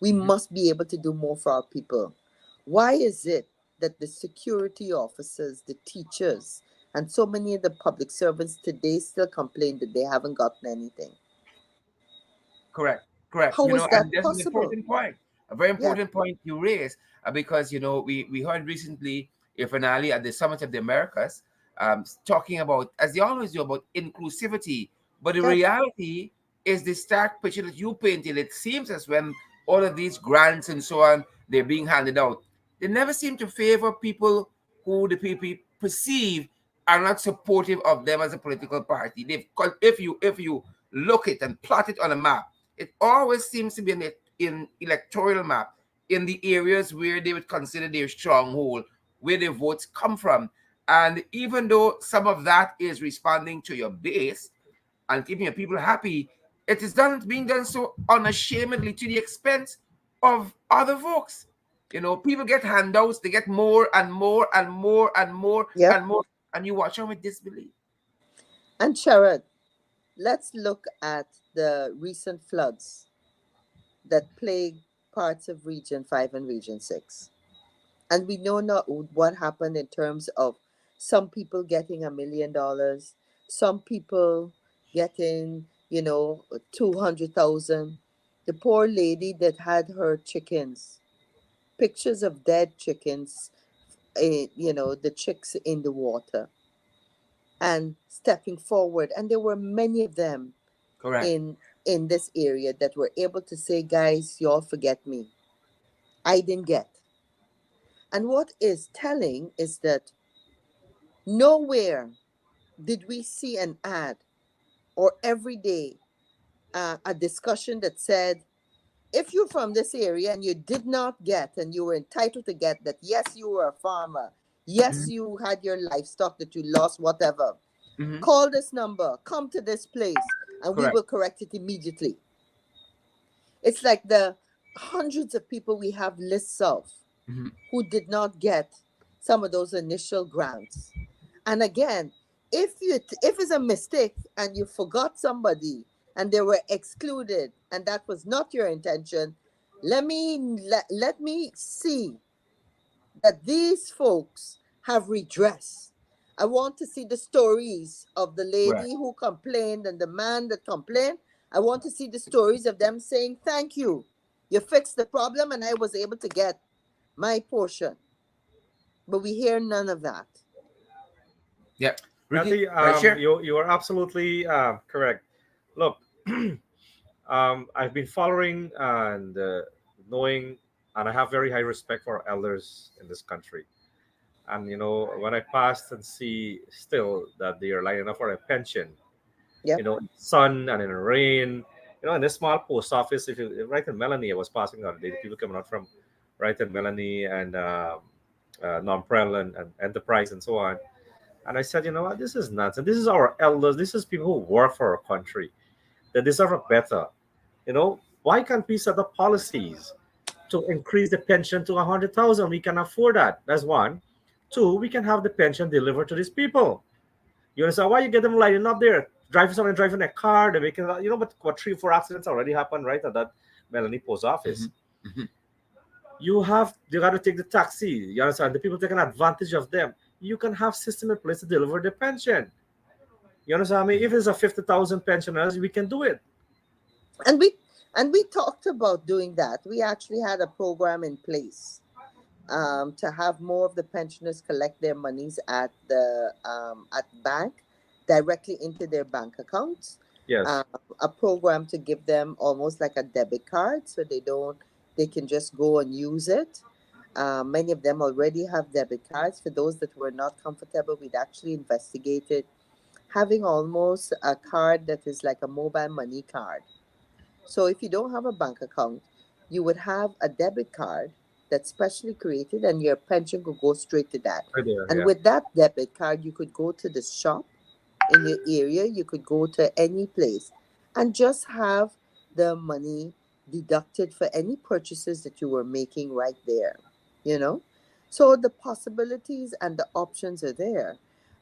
we Mhm. must be able to do more for our people. Why is it that the security officers, the teachers, and so many of the public servants today still complain that they haven't gotten anything? Correct, correct. How is And that there's an possible? important point, a very Yeah, important point you raise, because we heard recently a finale at the Summit of the Americas, talking about, as they always do, about inclusivity. But the yeah, reality is the stark picture that you painted. It seems as when all of these grants and so on they're being handed out, they never seem to favor people who the people perceive are not supportive of them as a political party. If you look it and plot it on a map, it always seems to be in electoral map in the areas where they would consider their stronghold, where their votes come from. And even though some of that is responding to your base and keeping your people happy, it is being done so unashamedly to the expense of other folks. People get handouts, they get more and more and more and more yep. and more, and you watch them with disbelief. And Sharad, let's look at the recent floods that plagued parts of Region 5 and Region 6. And we know not what happened in terms of some people getting $1 million, some people getting 200,000. The poor lady that had her chickens, pictures of dead chickens, the chicks in the water, and stepping forward, and there were many of them Correct. in this area that were able to say, guys, y'all forget me, I didn't get. And what is telling is that nowhere did we see an ad or every day a discussion that said, if you're from this area and you did not get and you were entitled to get that, yes, you were a farmer, yes, Mhm, you had your livestock that you lost, whatever, mhm. call this number, come to this place, and we Correct. will correct it immediately. It's like the hundreds of people we have lists of Mhm. who did not get some of those initial grants. And again, if it's a mistake and you forgot somebody and they were excluded and that was not your intention, let me see that these folks have redress. I want to see the stories of the Correct. lady who complained and the man that complained. I want to see the stories of them saying, thank you. You fixed the problem and I was able to get my portion. But we hear none of that. Yep. Ricky, Kathy, share. you are absolutely correct. Look, I've been following and knowing, and I have very high respect for elders in this country. And when I passed and see still that they are lining up for a pension, Yep. in sun and in rain, in this small post office, if you right in Melanie, I was passing out, the people coming out from right in Melanie and Nomprel and Enterprise and so on. And I said, you know what, this is nuts. And this is our elders, this is people who work for our country that deserve a better. Why can't we set up policies to increase the pension to 100,000? We can afford that. That's one. Two, we can have the pension delivered to these people. You understand why you get them lining up there, someone driving a car, they're making, but what 3 4 accidents already happened right at that Melanie post office. Mhm, mhm. You got to take the taxi. You understand? The people taking advantage of them. You can have system in place to deliver the pension. You understand? I mean, if it's a 50,000 pensioners, we can do it. And we talked about doing that. We actually had a program in place to have more of the pensioners collect their monies at bank directly into their bank accounts. Yes. Um, a program to give them almost like a debit card, so they can just go and use it. Many of them already have debit cards. For those that were not comfortable, we'd actually investigated having almost a card that is like a mobile money card. So if you don't have a bank account, you would have a debit card that's specially created and your pension could go straight to that. Right there. And Yeah. with that debit card, you could go to the shop in your area, you could go to any place and just have the money deducted for any purchases that you were making right there, you know? So the possibilities and the options are there.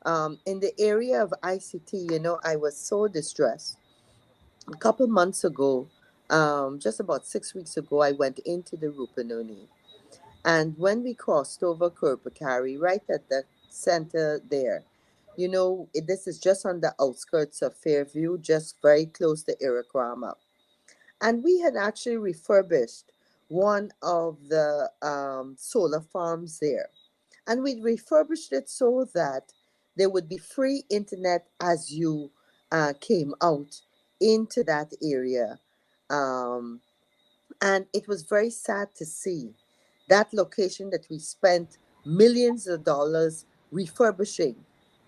In the area of ICT, I was so distressed. A couple months ago, just about 6 weeks ago, I went into the Rupununi. And when we crossed over Kurpakari, right at the center there, this is just on the outskirts of Fairview, just very close to Irakrama. And we had actually refurbished one of the solar farms there. And we refurbished it so that there would be free internet as you came out into that area. Um, and it was very sad to see that location that we spent millions of dollars refurbishing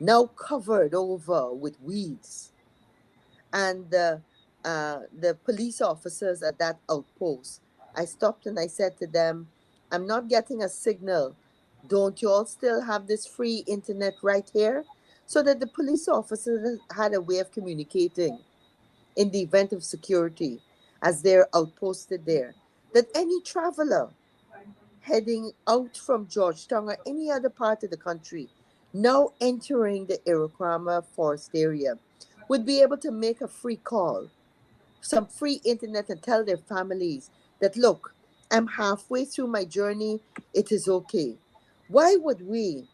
now covered over with weeds. And the police officers at that outpost, I stopped and I said to them, I'm not getting a signal. Don't you all still have this free internet right here? So that the police officers had a way of communicating in the event of security as they're outposted there. That any traveler heading out from Georgetown or any other part of the country now entering the Iroquois forest area would be able to make a free call, some free internet, and tell their families that, look, I'm halfway through my journey, it is okay. Why would we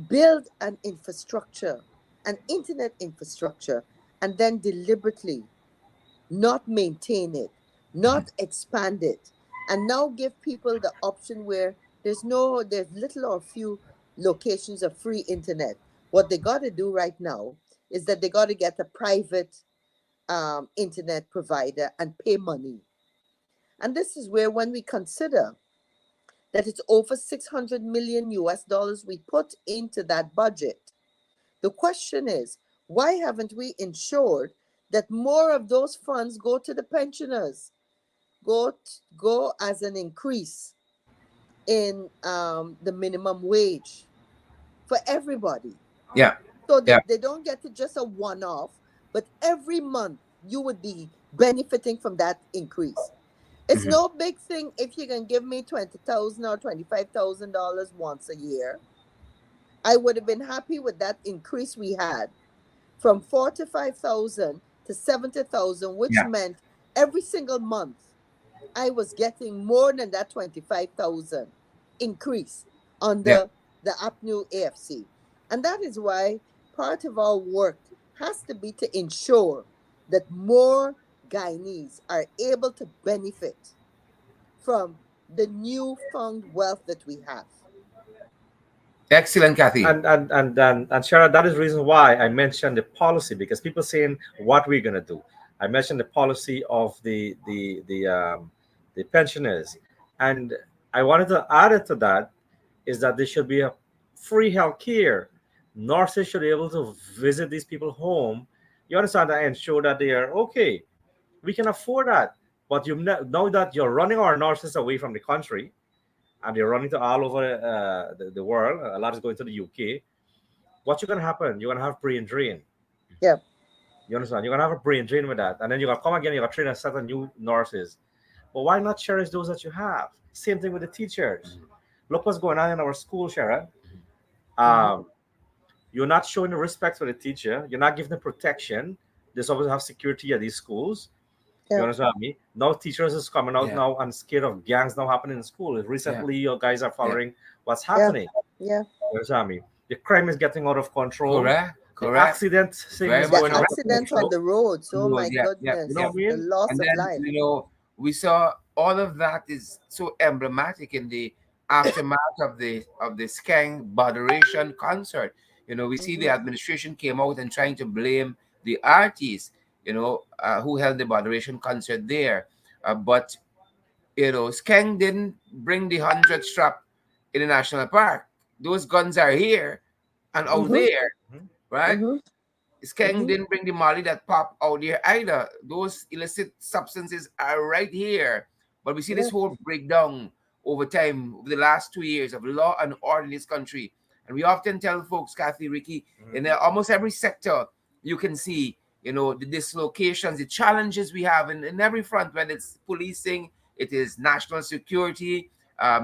build an internet infrastructure, and then deliberately not maintain it, not expand it, and now give people the option where there's little or few locations of free internet? What they got to do right now is that they got to get a private internet provider and pay money. And this is where, when we consider that it's over 600 million US dollars we put into that budget, the question is, why haven't we ensured that more of those funds go to the pensioners, go as an increase in the minimum wage for everybody, Yeah. so Yeah. that they don't get to just a one-off, but every month you would be benefiting from that increase. It's Mhm. no big thing if you can give me 20,000 or $25,000 once a year. I would have been happy with that increase we had from 45,000 to 70,000, which Yeah. meant every single month I was getting more than that 25,000 increase on Yeah. the APNU AFC. And that is why part of our work has to be to ensure that more Guyanese are able to benefit from the newfound wealth that we have. Excellent, Kathy. And Shara, that is the reason why I mentioned the policy, because people saying what we're gonna do. I mentioned the policy of the pensioners, and I wanted to add it to that is that there should be a free health care. Nurses should be able to visit these people home. You understand that, and ensure that they are okay. We can afford that, but you know that you're running our nurses away from the country, and they're running to all over the world. A lot is going to the UK. What's going to happen? You're going to have brain drain. Yeah. You understand? You're going to have a brain drain with that. And then you're going to come again, you're going to train a set of new nurses. But why not cherish those that you have? Same thing with the teachers. Look what's going on in our school, Sharon. Mm-hmm. Um, you're not showing the respect for the teacher. You're not giving them protection. They're supposed to have security at these schools. You Yeah. understand me? Now teachers is coming out Yeah. now and scared of gangs now happening in school. Yeah. Recently, you guys are Yeah. following what's Yeah. happening. Yeah. You understand me? The crime is getting out of control. Correct. The Correct. accident thing Very is The much going out correct. of accidents on control. the roads, oh my Yeah. Yeah. You know Yeah. goodness, what I the mean? loss And of then, life. we saw all of that is so emblematic in the aftermath of the Skeng Botheration concert. We see the Mm-hmm. administration came out and trying to blame the artists, who held the Botheration concert there. But Skeng didn't bring the 100 strap in the national park. Those guns are here and out Mhm, Mm-hmm. there, mhm. right? Mm-hmm. Skeng Mm-hmm. didn't bring the Molly that pop out there either. Those illicit substances are right here. But we see this Yeah. whole breakdown over time, over the last 2 years of law and order in this country. And we often tell folks, Kathy, Ricky, in Mhm. almost every sector, you can see, the dislocations, the challenges we have in every front, whether it's policing, it is national security,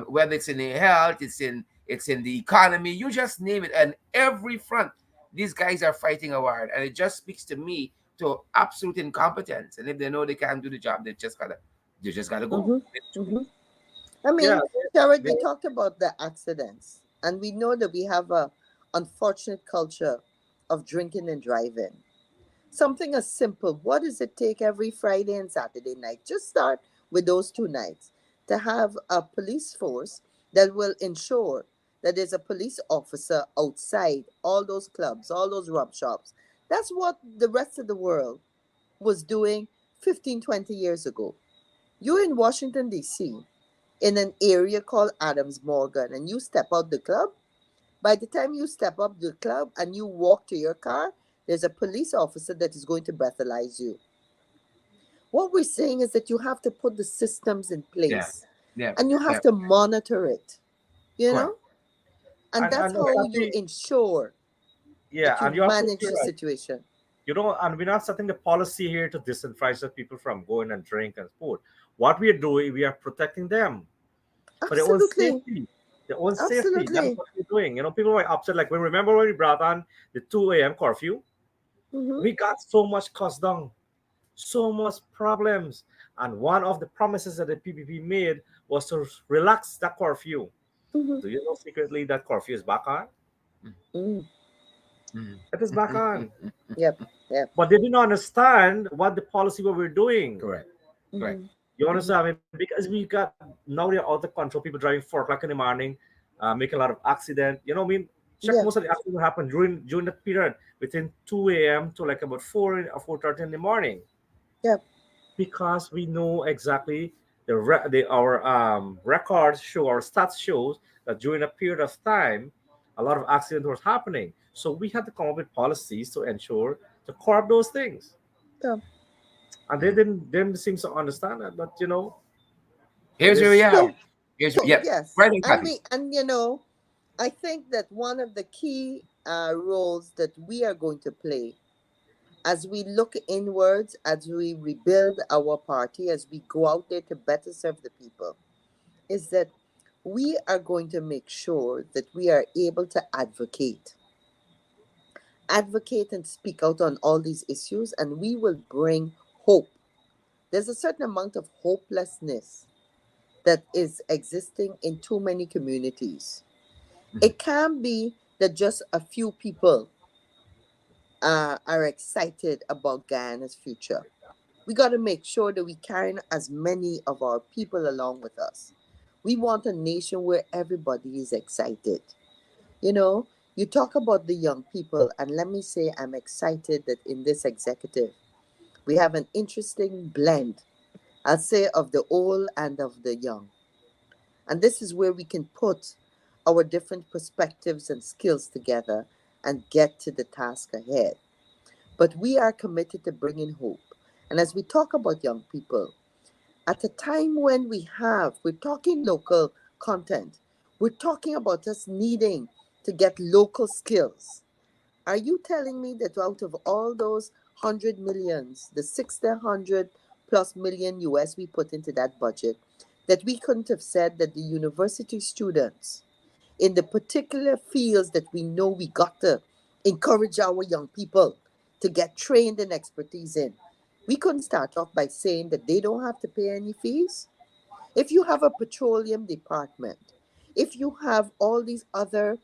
whether it's in the health, it's in the economy, you just name it. And every front These guys are fighting a war, and it just speaks to me to absolute incompetence. And if they know they can't do the job, they just gotta go. Mm-hmm. Mm-hmm. I Yeah, mean, Jared, they, we talked about the accidents, and we know that we have a unfortunate culture of drinking and driving. Something as simple. What does it take every Friday and Saturday night? Just start with those 2 nights to have a police force that will ensure that there's a police officer outside all those clubs, all those rum shops. That's what the rest of the world was doing 15, 20 years ago. You're in Washington, D.C., in an area called Adams Morgan, and you step out the club. By the time you step up the club and you walk to your car, there's a police officer that is going to breathalyze you. What we're saying is that you have to put the systems in Yeah, place yeah, and you yeah. have to monitor it, you Correct. know? And that's and how you Kathy, ensure yeah, that you and you're manage absolutely the right. situation. And we're not setting the policy here to disenfranchise people from going and drink and sport. What we are doing, we are protecting them for their own Absolutely. safety. Their own safety. That is Absolutely. what we're doing. People were upset. Like, we remember when we brought on the 2 a.m. curfew, Mm-hmm. we got so much cost down, so much problems. And one of the promises that the PPP made was to relax that curfew. Mm-hmm. Do you know secretly that curfew is back on? Mm. Mm. It is back on. Yep. Yep. But they didn't understand what the policy what we're doing. Correct. Correct. Mm-hmm. You Mm-hmm. understand? I mean, because we got now they're out of control. People driving 4 o'clock in the morning, making a lot of accident. I mean, check Yep. most of the accidents happen during the period between 2 a.m. to like about 4 or 4:30 in the morning, Yep. because we know exactly our records show, our stats shows that during a period of time, a lot of accident was happening. So we had to come up with policies to ensure to curb those things, Yep. and they Mm. didn't seem to understand that. But it Here's where we is. are. So, Yep. yes. Right on, I Kathy. mean, and I think that one of the key roles that we are going to play as we look inwards, as we rebuild our party, as we go out there to better serve the people, is that we are going to make sure that we are able to advocate and speak out on all these issues, and we will bring hope. There's a certain amount of hopelessness that is existing in too many communities. Mhm. It can be that just a few people are excited about Guyana's future. We got to make sure that we carry as many of our people along with us. We want a nation where everybody is excited. You know, you talk about the young people, and let me say, I'm excited that in this executive, we have an interesting blend, I'll say, of the old and of the young. And this is where we can put our different perspectives and skills together and get to the task ahead. But we are committed to bringing hope. And as we talk about young people, at a time when we're talking local content, we're talking about us needing to get local skills. Are you telling me that out of all those 100 millions, the 600 plus million US we put into that budget, that we couldn't have said that the university students in the particular fields that we know we got to encourage our young people to get trained and expertise in? We couldn't start off by saying that they don't have to pay any fees. If you have a petroleum department, if you have all these other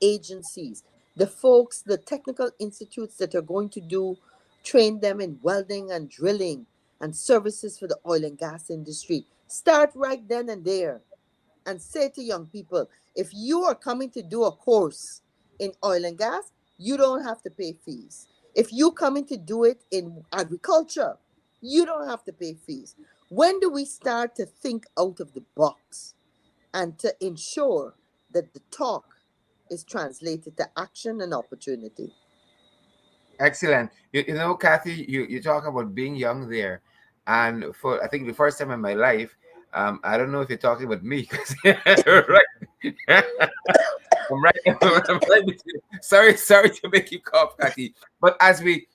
agencies, the folks, the technical institutes that are going to train them in welding and drilling and services for the oil and gas industry, start right then and there and say to young people, if you are coming to do a course in oil and gas, you don't have to pay fees. If you coming to do it in agriculture, you don't have to pay fees. When do we start to think out of the box and to ensure that the talk is translated to action and opportunity? Excellent. Kathy, you talk about being young there. And for I think the first time in my life, I don't know if you're talking about me because right. I'm right. I'm right with you. Sorry to make you cough, Kathy. But as we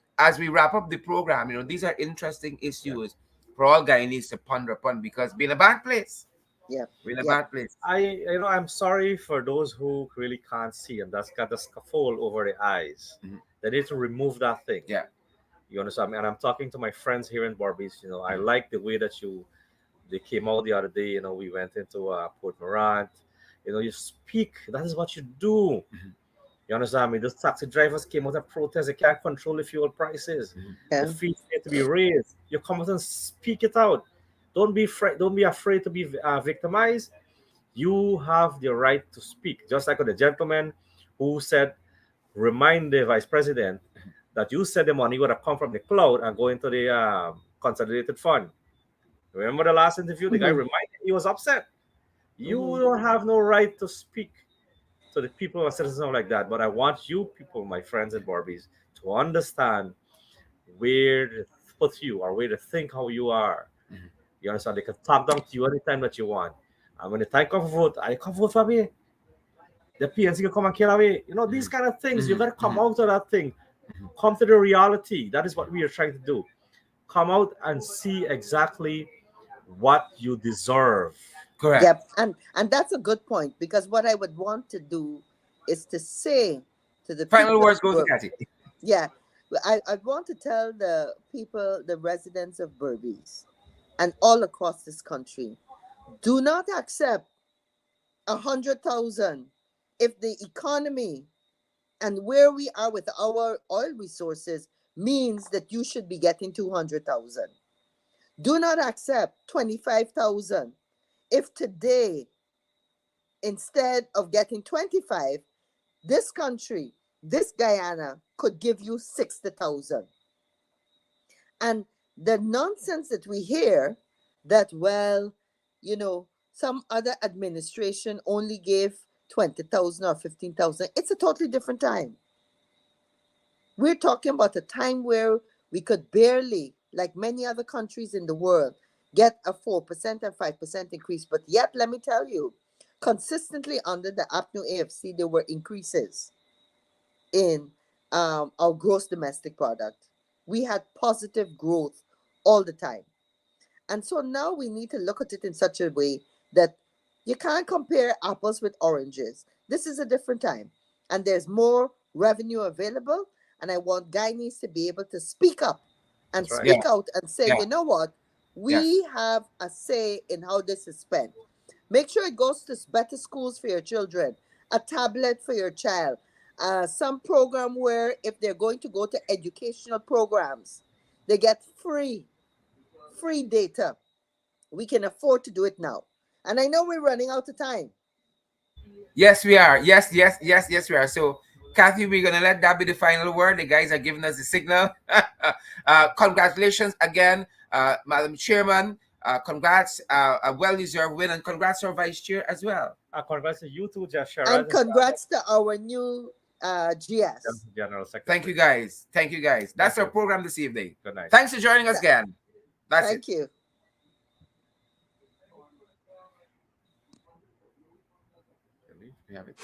wrap up the program, these are interesting Yeah. issues for all Guyanese to ponder upon because being a bad place. Yeah. We're in a Yeah. bad place. I'm sorry for those who really can't see and that's got the scaffold over the eyes. Mhm. They need to remove that thing. Yeah. You understand? And I'm talking to my friends here in Barbados. I Mhm. like the way that they came out the other day. We went into Port Morant. You speak. That is what you do. Mhm. You understand me? Those taxi drivers came out and protest. They can't control the fuel prices. Mhm. The Yeah. fees need to be raised. You come out and speak it out. Don't be afraid. Don't be afraid to be victimized. You have the right to speak. Just like the gentleman who said, remind the vice president that you said the money would have come from the cloud and go into the consolidated fund. Remember the last interview? The guy Mhm. reminded he was upset. You Mhm. don't have no right to speak to the people or citizens like that. But I want you people, my friends and Barbies, to understand where to put you or where to think how you are. Mhm. You understand? They can talk down to you anytime that you want. And when the time comes for vote, I come vote for me. The PNC can come and kill away. These Mhm. kind of things, you Mhm. got to come Mhm. out of that thing. Mhm. Come to the reality. That is what we are trying to do. Come out and see exactly what you deserve. Correct. Yep. And that's a good point, because what I would want to do is to say to the Final people of words go to Bur- Kathy. yeah, I want to tell the people, the residents of Berbice and all across this country, do not accept 100,000 if the economy and where we are with our oil resources means that you should be getting 200,000. Do not accept 25,000 if today, instead of getting 25, this country, this Guyana could give you 60,000. And the nonsense that we hear that, well, some other administration only gave 20,000 or 15,000, it's a totally different time. We're talking about a time where we could barely, like many other countries in the world, get a 4% and 5% increase. But yet, let me tell you, consistently under the APNU AFC, there were increases in our gross domestic product. We had positive growth all the time. And so now we need to look at it in such a way that you can't compare apples with oranges. This is a different time, and there's more revenue available. And I want Guyanese to be able to speak up and That's right. Yeah. speak out and say, Yeah. you know what? Yes. We have a say in how this is spent. Make sure it goes to better schools for your children, a tablet for your child, some program where if they're going to go to educational programs, they get free data. We can afford to do it now. And I know we're running out of time. Yes, we are. Yes, yes, yes, yes, we are. So, Kathy, we're gonna let that be the final word. The guys are giving us the signal. Congratulations again, Madam Chairman. Congrats, a well-deserved win, and congrats to our Vice Chair as well. Congrats to you too, Sharad, And congrats to our new GS. General Thank you, Secretary. guys. Thank you, guys. Thank That's our you. program this evening. Good night. Thanks for joining us Th- again. That's it. Thank you. We have it.